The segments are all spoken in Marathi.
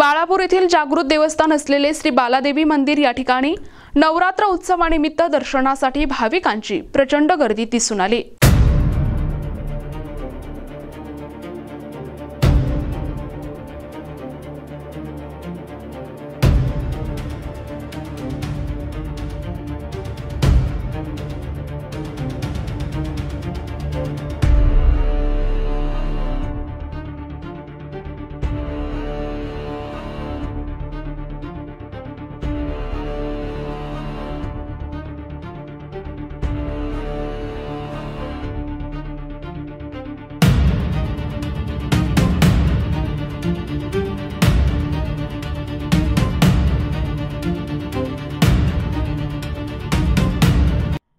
बाळापूर येथील जागृत देवस्थान असलेले श्री बालादेवी मंदिर या ठिकाणी नवरात्र उत्सवानिमित्त दर्शनासाठी भाविकांची प्रचंड गर्दी दिसून आली।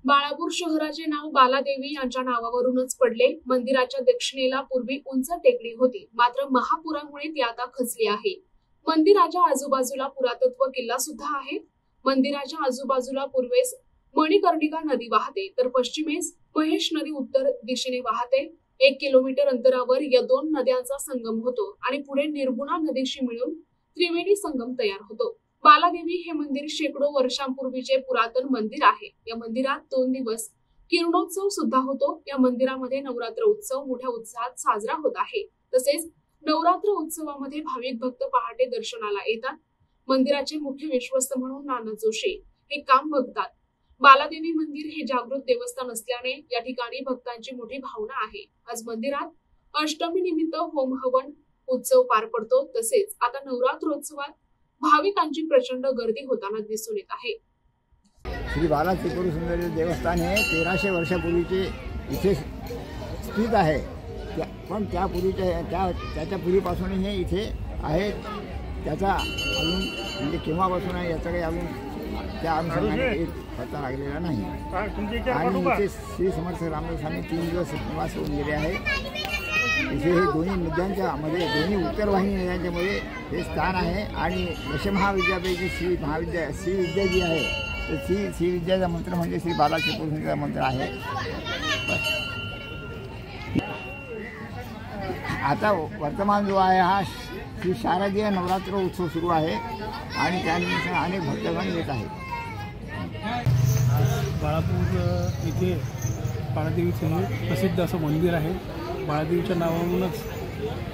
बाळापूर शहराचे नाव बालादेवी यांच्या नावावरूनच पडले। मंदिराच्या दक्षिणेला पूर्वी उंच टेकडी होती, मात्र महापुरामुळे ती आता खचली आहे। मंदिराच्या आजूबाजूला पुरातत्व किल्ला सुद्धा आहे। मंदिराच्या आजूबाजूला पूर्वेस मणिकर्णिका नदी वाहते, तर पश्चिमेस महेश नदी उत्तर दिशेने वाहते। 1 किलोमीटर अंतरावर या दोन नद्यांचा संगम होतो आणि पुढे निर्गुणा नदीशी मिळून त्रिवेणी संगम तयार होतो। बालादेवी हे मंदिर शेकडो वर्षांपूर्वीचे पुरातन मंदिर आहे। या मंदिरात 2 दिवस किरणोत्सव सुद्धा होतो। या मंदिरामध्ये नवरात्र उत्सव मोठ्या उत्साहात साजरा होत आहे। तसेच नवरात्र उत्सवामध्ये भाविक भक्त पहाटे दर्शनाला येतात। मंदिराचे मुख्य विश्वस्त म्हणून नाना जोशी हे काम बघतात। बालादेवी मंदिर हे जागृत देवस्थान असल्याने या ठिकाणी भक्तांची मोठी भावना आहे। आज मंदिरात अष्टमी निमित्त होम हवन उत्सव पार पडतो। तसेच आता नवरात्रोत्सवात भाविकांची प्रचंड गर्दी होताना दिसून येत आहे। श्री बाला त्रिपुर सुंदरी देवस्थान हे 1300 वर्षापूर्वीचे इथे स्थित आहे। पण त्याच्या पूर्वीपासून हे इथे आहे। त्याचा अजून म्हणजे केव्हापासून आहे याचा काही अजून त्या अनुषंगाने एक पत्ता लागलेला नाही। आणि इथे श्री समर्थ रामदास स्वामी 3 दिवस निवास होऊन गेले आहे। इथे हे दोन्ही नद्यांच्या मध्ये दोन्ही उत्तरवाहिनी नद्यांच्या मध्ये हे स्थान आहे। आणि दशमहाविद्यापैकी श्री विद्या जी आहे तर श्री विद्याचा मंत्र म्हणजे श्री बाला त्रिपुर सुंदरीचा मंत्र आहे। आता वर्तमान जो आहे हा श्री शारदीय नवरात्र उत्सव सुरू आहे आणि त्यानिमित्त अनेक भक्तगण येत आहेत। बाळापूर येथे बाळादेवीचं हे प्रसिद्ध असं मंदिर आहे। बाळादेवीच्या नावावरूनच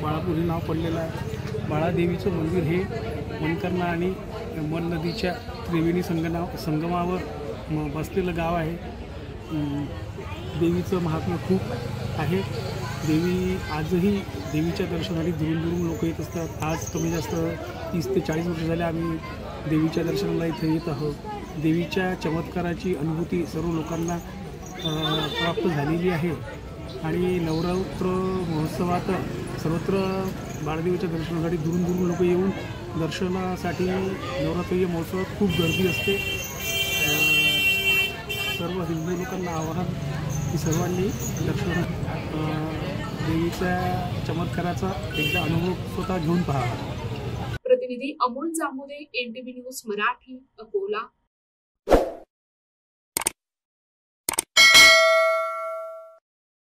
बाळापूर हे नाव पडलेलं आहे। बाळादेवीचं मंदिर हे मणिकर्णिका आणि मन नदीच्या त्रिवेणी संगमावर बसलेलं गाव आहे। देवीचं महात्म्य खूप आहे। देवी आजही देवीच्या दर्शनासाठी दुरून लोक येत असतात। आज कमी जास्त 30 ते 40 वर्ष झाले आम्ही देवीच्या दर्शनाला इथे येत आहोत। देवीच्या चमत्काराची अनुभूती सर्व लोकांना प्राप्त झालेली आहे। आणि नवरात्र महोत्सवात सर्वत्र बाळादेवीच्या दर्शनासाठी दुरून लोक येऊन दर्शनासाठी नवरात्री महोत्सवात खूप गर्दी असते। सर्व हिंदू लोकांना आवाहन की सर्वांनी देवीच्या चमत्काराचा एकदा अनुभव स्वतः घेऊन पाहावा। प्रतिनिधी अमोल जामुदे, NTV न्यूज मराठी, अकोला।